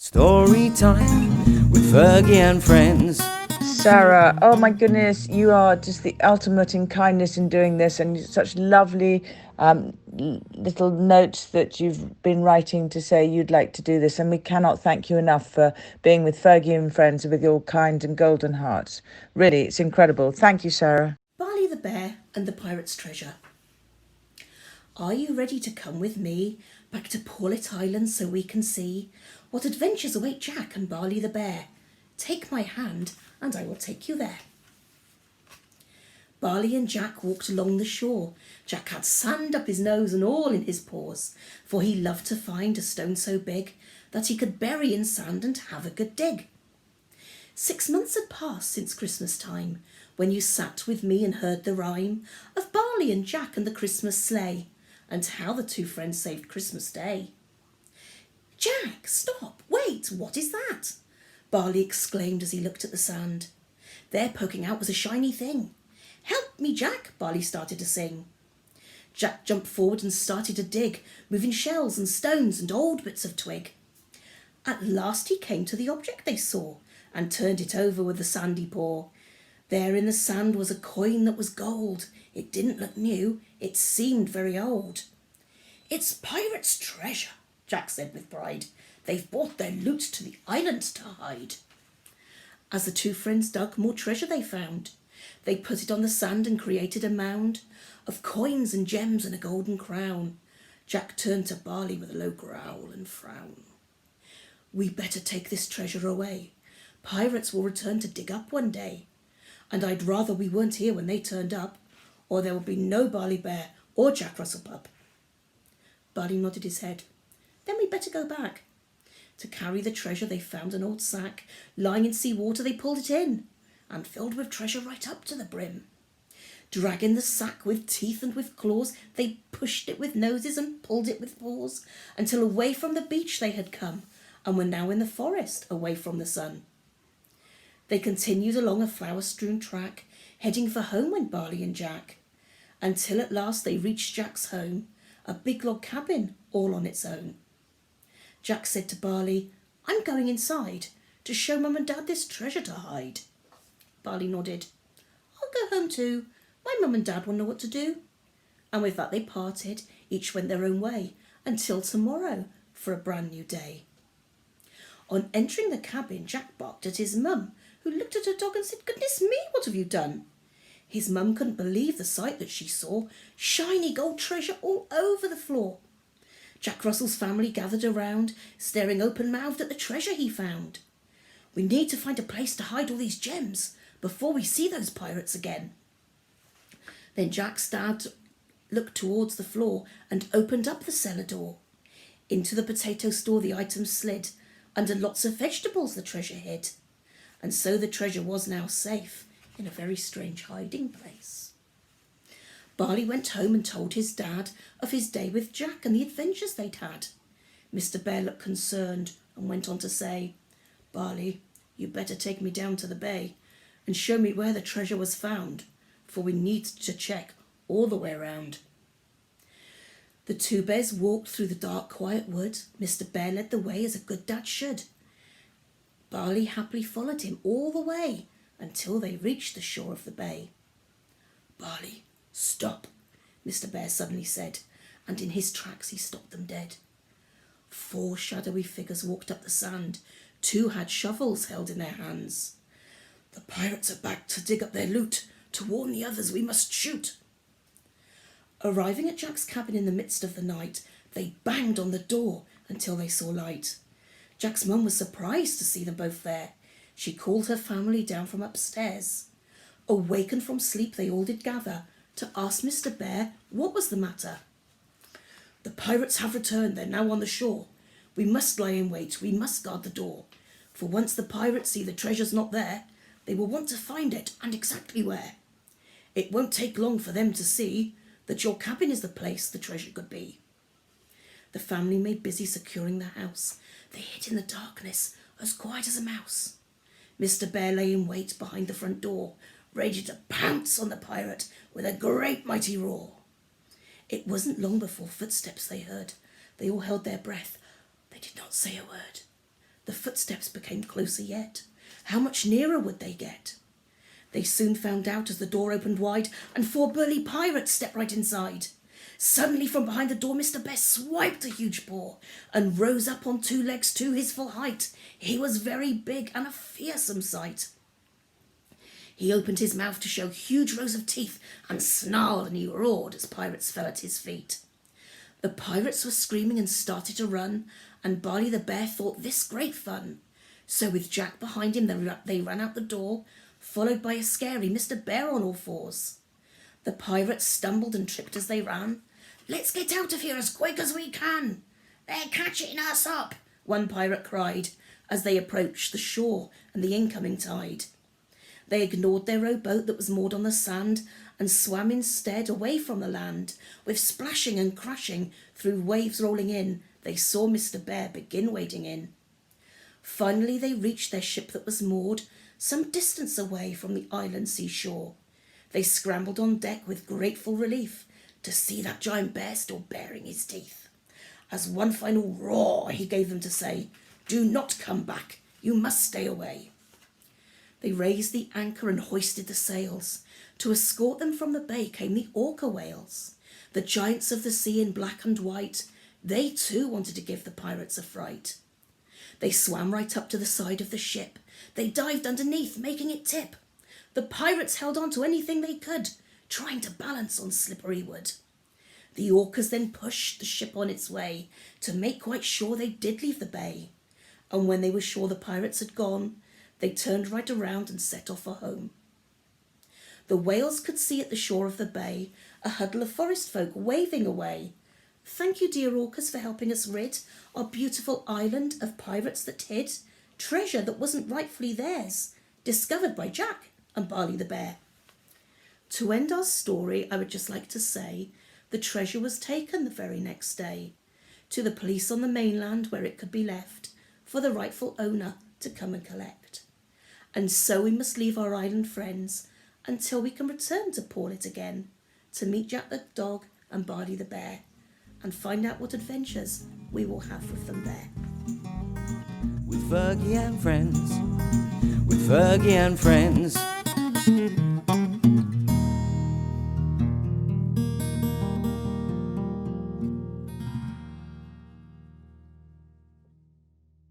Story time with Fergie and friends. Sarah, oh my goodness, you are just the ultimate in kindness in doing this, and such lovely little notes that you've been writing to say you'd like to do this. And we cannot thank you enough for being with Fergie and friends with your kind and golden hearts. Really, it's incredible. Thank you, Sarah. Barley the Bear and the Pirate's Treasure. Are you ready to come with me back to Paulet Island so we can see what adventures await Jack and Barley the Bear? Take my hand and I will take you there. Barley and Jack walked along the shore. Jack had sand up his nose and all in his paws, for he loved to find a stone so big that he could bury in sand and have a good dig. 6 months had passed since Christmas time, when you sat with me and heard the rhyme of Barley and Jack and the Christmas sleigh, and how the two friends saved Christmas Day. Jack, stop, wait, what is that? Barley exclaimed as he looked at the sand. There poking out was a shiny thing. Help me, Jack, Barley started to sing. Jack jumped forward and started to dig, moving shells and stones and old bits of twig. At last he came to the object they saw, and turned it over with a sandy paw. There in the sand was a coin that was gold. It didn't look new, it seemed very old. It's pirates' treasure, Jack said with pride. They've brought their loot to the island to hide. As the two friends dug, more treasure they found. They put it on the sand and created a mound of coins and gems and a golden crown. Jack turned to Barley with a low growl and frown. We better take this treasure away. Pirates will return to dig up one day. And I'd rather we weren't here when they turned up, or there would be no Barley Bear or Jack Russell Pup. Barley nodded his head. Then we'd better go back. To carry the treasure they found an old sack. Lying in sea water they pulled it in, and filled with treasure right up to the brim. Dragging the sack with teeth and with claws, they pushed it with noses and pulled it with paws, until away from the beach they had come, and were now in the forest, away from the sun. They continued along a flower-strewn track, heading for home went Barley and Jack, until at last they reached Jack's home, a big log cabin all on its own. Jack said to Barley, I'm going inside to show Mum and Dad this treasure to hide. Barley nodded. I'll go home too. My Mum and Dad will know what to do. And with that they parted, each went their own way, until tomorrow for a brand new day. On entering the cabin, Jack barked at his mum, who looked at her dog and said, Goodness me, what have you done? His mum couldn't believe the sight that she saw, shiny gold treasure all over the floor. Jack Russell's family gathered around, staring open-mouthed at the treasure he found. We need to find a place to hide all these gems before we see those pirates again. Then Jack's dad looked towards the floor and opened up the cellar door. Into the potato store the items slid. Under lots of vegetables the treasure hid. And so the treasure was now safe in a very strange hiding place. Barley went home and told his dad of his day with Jack and the adventures they'd had. Mr. Bear looked concerned and went on to say, Barley, you better take me down to the bay and show me where the treasure was found, for we need to check all the way round. The two bears walked through the dark, quiet wood. Mr. Bear led the way as a good dad should. Barley happily followed him all the way until they reached the shore of the bay. Barley, stop, Mr. Bear suddenly said, and in his tracks he stopped them dead. 4 shadowy figures walked up the sand. 2 had shovels held in their hands. The pirates are back to dig up their loot. To warn the others, we must shoot. Arriving at Jack's cabin in the midst of the night, they banged on the door until they saw light. Jack's mum was surprised to see them both there. She called her family down from upstairs. Awakened from sleep, they all did gather to ask Mr. Bear what was the matter. The pirates have returned, they're now on the shore. We must lie in wait, we must guard the door. For once the pirates see the treasure's not there, they will want to find it, and exactly where. It won't take long for them to see that your cabin is the place the treasure could be. The family made busy securing the house. They hid in the darkness, as quiet as a mouse. Mr. Bear lay in wait behind the front door, ready to pounce on the pirate with a great mighty roar. It wasn't long before footsteps they heard. They all held their breath. They did not say a word. The footsteps became closer yet. How much nearer would they get? They soon found out as the door opened wide and 4 burly pirates stepped right inside. Suddenly from behind the door Mr. Bear swiped a huge paw and rose up on 2 legs to his full height. He was very big and a fearsome sight. He opened his mouth to show huge rows of teeth and snarled and he roared as pirates fell at his feet. The pirates were screaming and started to run, and Barley the Bear thought this great fun. So with Jack behind him they ran out the door, followed by a scary Mr. Bear on all fours. The pirates stumbled and tripped as they ran. "Let's get out of here as quick as we can. They're catching us up," one pirate cried as they approached the shore and the incoming tide. They ignored their rowboat that was moored on the sand and swam instead away from the land. With splashing and crashing through waves rolling in, they saw Mr. Bear begin wading in. Finally they reached their ship that was moored some distance away from the island seashore. They scrambled on deck with grateful relief to see that giant bear still baring his teeth. As one final roar he gave them to say, "Do not come back, you must stay away." They raised the anchor and hoisted the sails. To escort them from the bay came the orca whales. The giants of the sea in black and white, they too wanted to give the pirates a fright. They swam right up to the side of the ship. They dived underneath, making it tip. The pirates held on to anything they could, trying to balance on slippery wood. The orcas then pushed the ship on its way to make quite sure they did leave the bay. And when they were sure the pirates had gone, they turned right around and set off for home. The whales could see at the shore of the bay a huddle of forest folk waving away. "Thank you, dear orcas, for helping us rid our beautiful island of pirates that hid treasure that wasn't rightfully theirs, discovered by Jack and Barley the Bear." To end our story, I would just like to say the treasure was taken the very next day to the police on the mainland where it could be left for the rightful owner to come and collect. And so we must leave our island friends until we can return to Paulet again to meet Jack the dog and Barley the Bear and find out what adventures we will have with them there. With Fergie and friends, with Fergie and friends.